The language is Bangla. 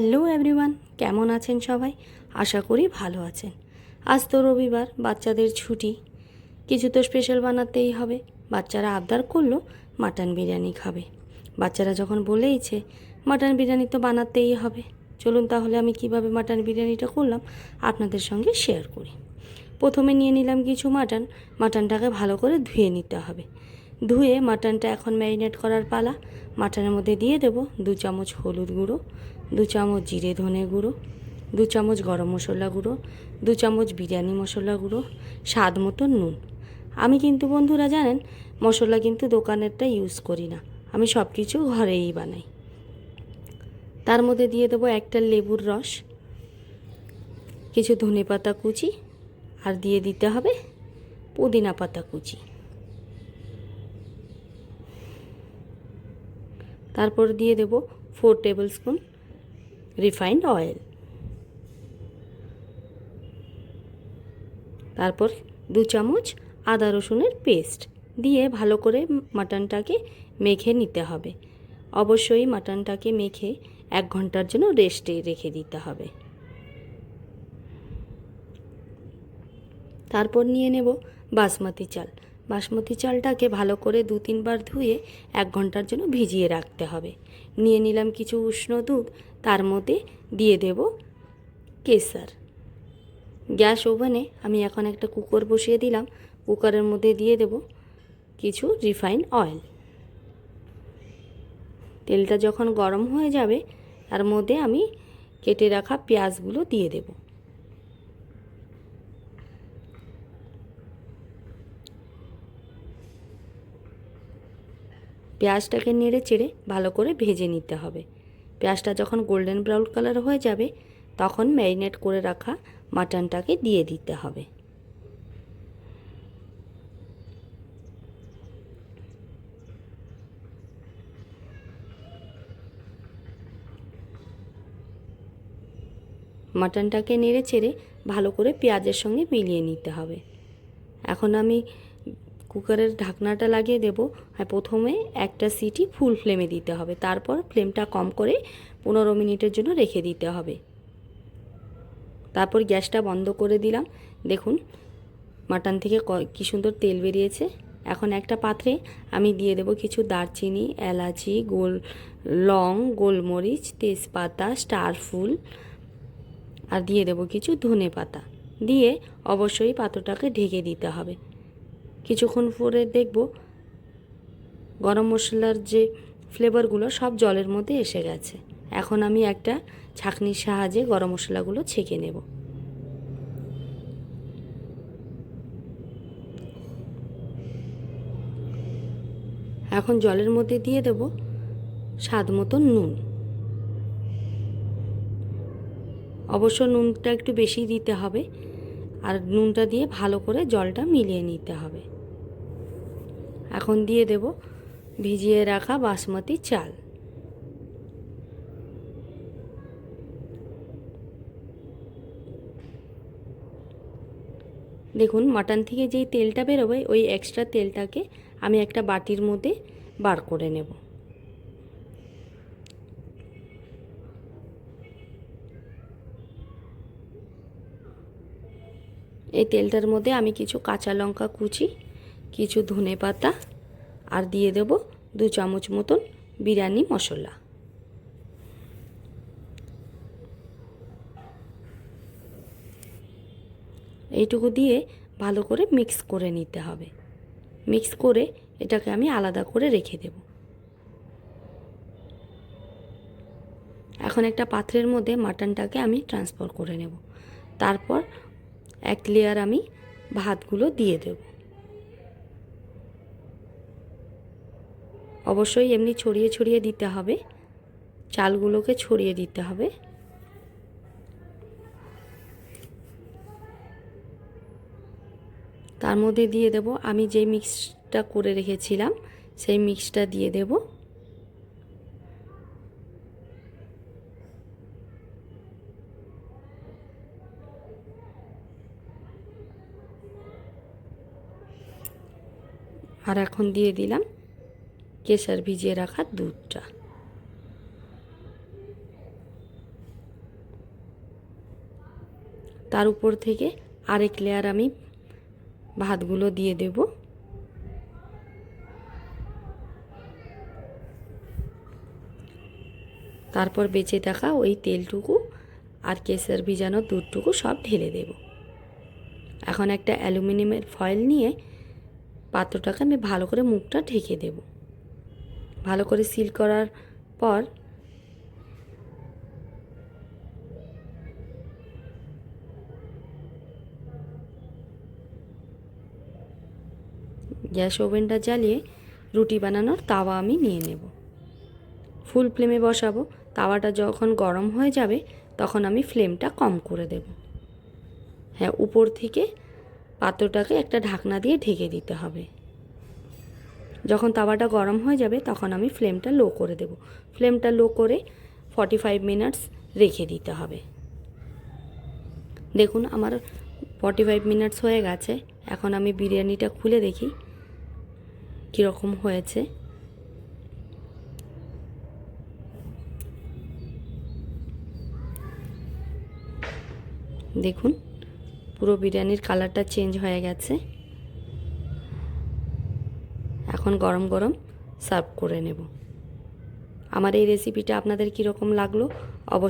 হ্যালো এভরিওয়ান, কেমন আছেন সবাই? আশা করি ভালো আছেন। আজ তো রবিবার, বাচ্চাদের ছুটি, কিছু তো স্পেশাল বানাতেই হবে। বাচ্চারা আবদার করলো মাটন বিরিয়ানি খাবে। বাচ্চারা যখন বলেইছে মাটন বিরিয়ানি তো বানাতেই হবে, চলুন তাহলে আমি কিভাবে মাটন বিরিয়ানিটা করলাম আপনাদের সঙ্গে শেয়ার করি। প্রথমে নিয়ে নিলাম কিছু মাটনটাকে ভালো করে ধুয়ে নিতে হবে। ধুয়ে মাটনটা এখন ম্যারিনেট করার পালা। মাটনের মধ্যে দিয়ে দেব 2 চামচ হলুদ গুঁড়ো, 2 চামচ জিরে ধনে গুঁড়ো, 2 চামচ গরম মশলা গুঁড়ো, 2 চামচ বিরিয়ানি মশলা গুঁড়ো, স্বাদ মতো নুন। আমি কিন্তু বন্ধুরা জানেন মশলা কিন্তু দোকানেরটা ইউজ করি না, আমি সব কিছু ঘরেই বানাই। তার মধ্যে দিয়ে দেবো একটা লেবুর রস, কিছু ধনেপাতা কুচি, আর দিয়ে দিতে হবে পুদিনা পাতা কুচি। তারপর দিয়ে দেব 4 টেবিল স্পুন রিফাইন্ড অয়েল। তারপর 2 চামচ আদা রসুনের পেস্ট দিয়ে ভালো করে মাটনটাকে মেখে নিতে হবে। অবশ্যই মাটনটাকে মেখে 1 ঘন্টার জন্য রেস্টে রেখে দিতে হবে। তারপর নিয়ে নেব বাসমতি চাল। বাসমতি চালটাকে ভালো করে 2-3 বার ধুয়ে 1 ঘন্টার জন্য ভিজিয়ে রাখতে হবে। নিয়ে নিলাম কিছু উষ্ণ দুধ, তার মধ্যে দিয়ে দেব কেশর। গ্যাস ওভেনে আমি এখন একটা কুকার বসিয়ে দিলাম। কুকারের মধ্যে দিয়ে দেব কিছু রিফাইন্ড অয়েল। তেলটা যখন গরম হয়ে যাবে তার মধ্যে আমি কেটে রাখা পেঁয়াজগুলো দিয়ে দেব। পেঁয়াজটাকে নেড়ে চেড়ে ভালো করে ভেজে নিতে হবে। পেঁয়াজটা যখন গোল্ডেন ব্রাউন কালার হয়ে যাবে তখন ম্যারিনেট করে রাখা মাটনটাকে দিয়ে দিতে হবে। মাটনটাকে নেড়ে চেড়ে ভালো করে পেঁয়াজের সঙ্গে মিলিয়ে নিতে হবে। এখন আমি কুকারের ঢাকনাটা লাগিয়ে দেব। আর প্রথমে একটা সিটি ফুল ফ্লেমে দিতে হবে, তারপর ফ্লেমটা কম করে 15 মিনিটের জন্য রেখে দিতে হবে। তারপর গ্যাসটা বন্ধ করে দিলাম। দেখুন মাটন থেকে কি সুন্দর তেল বেরিয়েছে। এখন একটা পাত্রে আমি দিয়ে দেব কিছু দারচিনি, এলাচি, লং, গোলমরিচ, তেজপাতা, স্টার ফুল, আর দিয়ে দেব কিছু ধনে পাতা। দিয়ে অবশ্যই পাত্রটাকে ঢেকে দিতে হবে। কিছুক্ষণ পরে দেখব গরম মশলার যে ফ্লেভারগুলো সব জলের মধ্যে এসে গেছে। এখন আমি একটা ছাঁকনির সাহায্যে গরম মশলাগুলো ছেঁকে নেব। এখন জলের মধ্যে দিয়ে দেব স্বাদ মতো নুন। অবশ্য নুনটা একটু বেশি দিতে হবে, আর নুনটা দিয়ে ভালো করে জলটা মিলিয়ে নিতে হবে। এখন দিয়ে দেব ভিজিয়ে রাখা বাসমতি চাল। দেখুন মাটন থেকে যেই তেলটা বেরোবে ওই এক্সট্রা তেলটাকে আমি একটা বাটির মধ্যে বার করে নেব। এই তেলটার মধ্যে আমি কিছু কাঁচা লঙ্কা কুচি, কিছু ধনে পাতা, আর দিয়ে দেব 2 চামচ মতন বিরিয়ানি মশলা। এইটুকু দিয়ে ভালো করে মিক্স করে নিতে হবে। মিক্স করে এটাকে আমি আলাদা করে রেখে দেব। এখন একটা পাত্রের মধ্যে মাটনটাকে আমি ট্রান্সফার করে নেব। তারপর এক লেয়ার আমি ভাতগুলো দিয়ে দেব। অবশ্যই এমনি ছড়িয়ে ছড়িয়ে দিতে হবে, চালগুলোকে ছড়িয়ে দিতে হবে। তার মধ্যে দিয়ে দেব আমি যে মিক্সটা করে রেখেছিলাম সেই মিক্সটা দিয়ে দেব। আর এখন দিয়ে দিলাম কেশর ভিজিয়ে রাখা দুধটা। তার উপর থেকে আরেক লেয়ার আমি ভাতগুলো দিয়ে দেব। তারপর বেঁচে থাকা ওই তেলটুকু আর কেশর ভিজানো দুধটুকু সব ঢেলে দেব। এখন একটা অ্যালুমিনিয়ামের ফয়েল নিয়ে পাত্রটাকে আমি ভালো করে মুখটা ঢেকে দেব। ভালো করে সিল করার পর গ্যাস ওভেনটা জ্বালিয়ে রুটি বানানোর তাওয়া আমি নিয়ে নেব। ফুল ফ্লেমে বসাবো। তাওয়াটা যখন গরম হয়ে যাবে তখন আমি ফ্লেমটা কম করে দেব। হ্যাঁ, উপর থেকে পাত্রটাকে একটা ঢাকনা দিয়ে ঢেকে দিতে হবে। যখন তাওয়াটা গরম হয়ে যাবে তখন আমি ফ্লেমটা লো করে দেব। ফ্লেমটা লো করে 45 মিনিটস রেখে দিতে হবে। দেখুন আমার 45 মিনিটস হয়ে গেছে। এখন আমি বিরিয়ানিটা খুলে দেখি কীরকম হয়েছে। দেখুন পুরো বিরিয়ানির কালারটা চেঞ্জ হয়ে গেছে। এখন গরম গরম সার্ভ করে নেব। আমার এই রেসিপিটা আপনাদের কীরকম লাগলো অবশ্যই